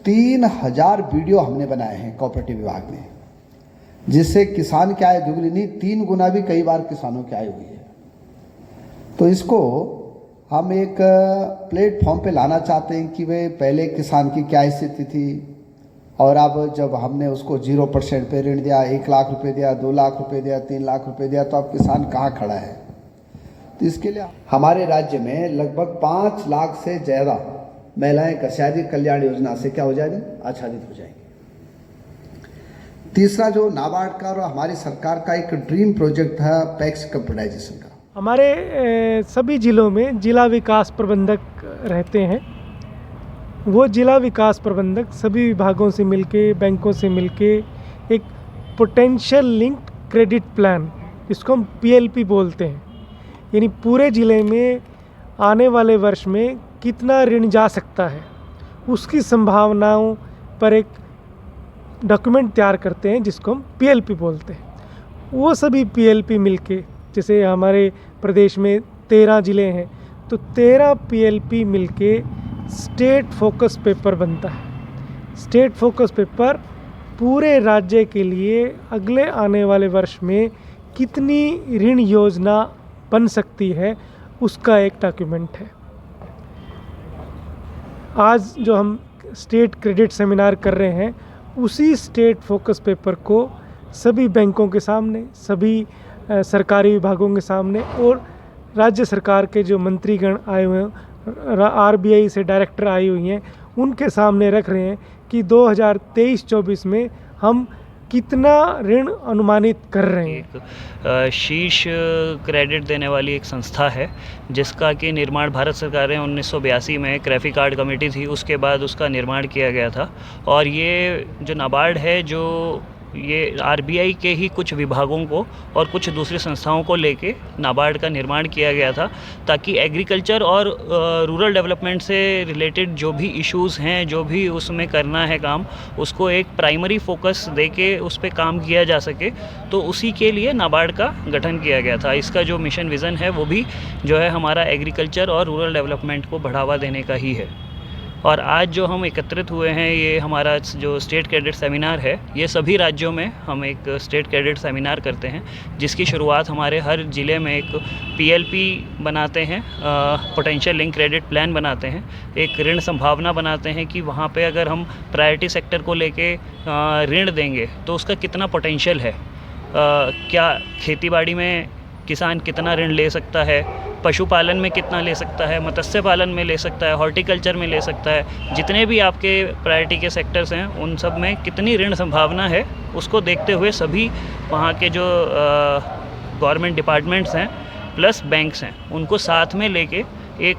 3000 video हमने बनाए हैं कोऑपरेटिव विभाग में, जिससे किसान की आय दुगनी नहीं 3 गुना भी कई बार किसानों की आय हुई है। तो इसको हम एक प्लेटफॉर्म पे लाना चाहते हैं कि वे पहले किसान की क्या स्थिति थी और अब जब हमने उसको 0% पे ऋण दिया, 1 लाख रुपए दिया, 2 लाख रुपए दिया, 3 लाख रुपए दिया, तो अब किसान कहाँ खड़ा है। तो इसके लिए हमारे राज्य में लगभग 5 लाख से ज़्यादा महिलाएं कृषि कल्याण योजना से क्या हो जाएंगी, आच्छादित हो जाएंगी। तीसरा जो नाबार्ड का और हमारी सरकार का एक ड्रीम प्रोजेक्ट था पैक्स कंप्यूटराइजेशन का। हमारे सभी ज़िलों में जिला विकास प्रबंधक रहते हैं। वो जिला विकास प्रबंधक सभी विभागों से मिलके, बैंकों से मिलके एक पोटेंशियल लिंक्ड क्रेडिट प्लान, इसको हम PLP बोलते हैं, यानी पूरे ज़िले में आने वाले वर्ष में कितना ऋण जा सकता है उसकी संभावनाओं पर एक डॉक्यूमेंट तैयार करते हैं, जिसको हम PLP बोलते हैं। वो सभी PLP मिलके, जैसे हमारे प्रदेश में 13 ज़िले हैं, तो 13 PLP मिलके स्टेट फोकस पेपर बनता है। स्टेट फोकस पेपर पूरे राज्य के लिए अगले आने वाले वर्ष में कितनी ऋण योजना बन सकती है उसका एक डॉक्यूमेंट है। आज जो हम स्टेट क्रेडिट सेमिनार कर रहे हैं, उसी स्टेट फोकस पेपर को सभी बैंकों के सामने, सभी सरकारी विभागों के सामने और राज्य सरकार के जो मंत्रीगण आए हुए हैं, RBI से डायरेक्टर आई हुई हैं, उनके सामने रख रहे हैं कि 2023-24 में हम कितना ऋण अनुमानित कर रहे हैं। एक शीर्ष क्रेडिट देने वाली एक संस्था है, जिसका कि निर्माण भारत सरकार ने 1982 में क्रेफी कार्ड कमेटी थी, उसके बाद उसका निर्माण किया गया था। और ये जो नाबार्ड है, जो ये RBI के ही कुछ विभागों को और कुछ दूसरी संस्थाओं को लेके नाबार्ड का निर्माण किया गया था, ताकि एग्रीकल्चर और रूरल डेवलपमेंट से रिलेटेड जो भी इश्यूज़ हैं, जो भी उसमें करना है काम, उसको एक प्राइमरी फोकस देके उस पर काम किया जा सके। तो उसी के लिए नाबार्ड का गठन किया गया था। इसका जो मिशन विज़न है वो भी जो है हमारा एग्रीकल्चर और रूरल डेवलपमेंट को बढ़ावा देने का ही है। और आज जो हम एकत्रित हुए हैं, ये हमारा जो स्टेट क्रेडिट सेमिनार है, ये सभी राज्यों में हम एक स्टेट क्रेडिट सेमिनार करते हैं, जिसकी शुरुआत हमारे हर ज़िले में एक PLP बनाते हैं, पोटेंशियल लिंक क्रेडिट प्लान बनाते हैं, एक ऋण संभावना बनाते हैं कि वहाँ पे अगर हम प्रायोरिटी सेक्टर को लेके ऋण देंगे तो उसका कितना पोटेंशियल है। क्या खेतीबाड़ी में किसान कितना ऋण ले सकता है, पशुपालन में कितना ले सकता है, मत्स्य पालन में ले सकता है, हॉर्टिकल्चर में ले सकता है, जितने भी आपके प्रायोरिटी के सेक्टर्स हैं उन सब में कितनी ऋण संभावना है, उसको देखते हुए सभी वहाँ के जो गवर्नमेंट डिपार्टमेंट्स हैं प्लस बैंक्स हैं, उनको साथ में लेके एक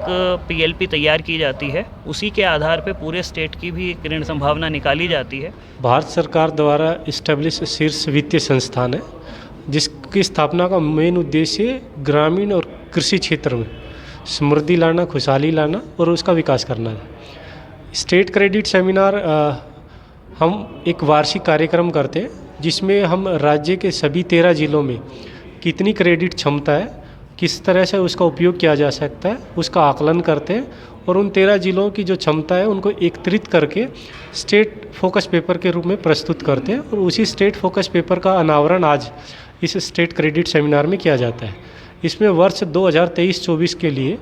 PLP तैयार की जाती है। उसी के आधार पे पूरे स्टेट की भी एक ऋण संभावना निकाली जाती है। भारत सरकार द्वारा इस्टेब्लिश शीर्ष वित्तीय संस्थान है, जिसकी स्थापना का मेन उद्देश्य ग्रामीण और कृषि क्षेत्र में समृद्धि लाना, खुशहाली लाना और उसका विकास करना है। स्टेट क्रेडिट सेमिनार हम एक वार्षिक कार्यक्रम करते हैं, जिसमें हम राज्य के सभी 13 ज़िलों में कितनी क्रेडिट क्षमता है, किस तरह से उसका उपयोग किया जा सकता है, उसका आकलन करते हैं और उन 13 ज़िलों की जो क्षमता है उनको एकत्रित करके स्टेट फोकस पेपर के रूप में प्रस्तुत करते हैं। और उसी स्टेट फोकस पेपर का अनावरण आज इस स्टेट क्रेडिट सेमिनार में किया जाता है। इसमें वर्ष 2023-24 के लिए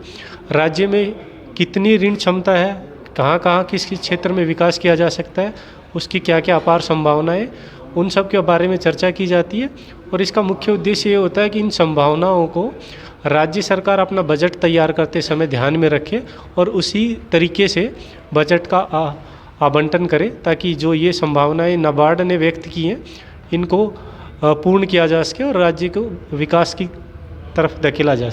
राज्य में कितनी ऋण क्षमता है, कहाँ कहाँ किस किस क्षेत्र में विकास किया जा सकता है, उसकी क्या क्या अपार संभावनाएं, उन सब के बारे में चर्चा की जाती है। और इसका मुख्य उद्देश्य ये होता है कि इन संभावनाओं को राज्य सरकार अपना बजट तैयार करते समय ध्यान में रखे और उसी तरीके से बजट का आवंटन करे, ताकि जो ये संभावनाएं नाबार्ड ने व्यक्त की हैं इनको पूर्ण किया जा सके और राज्य को विकास की तरफ धकेला जा सके।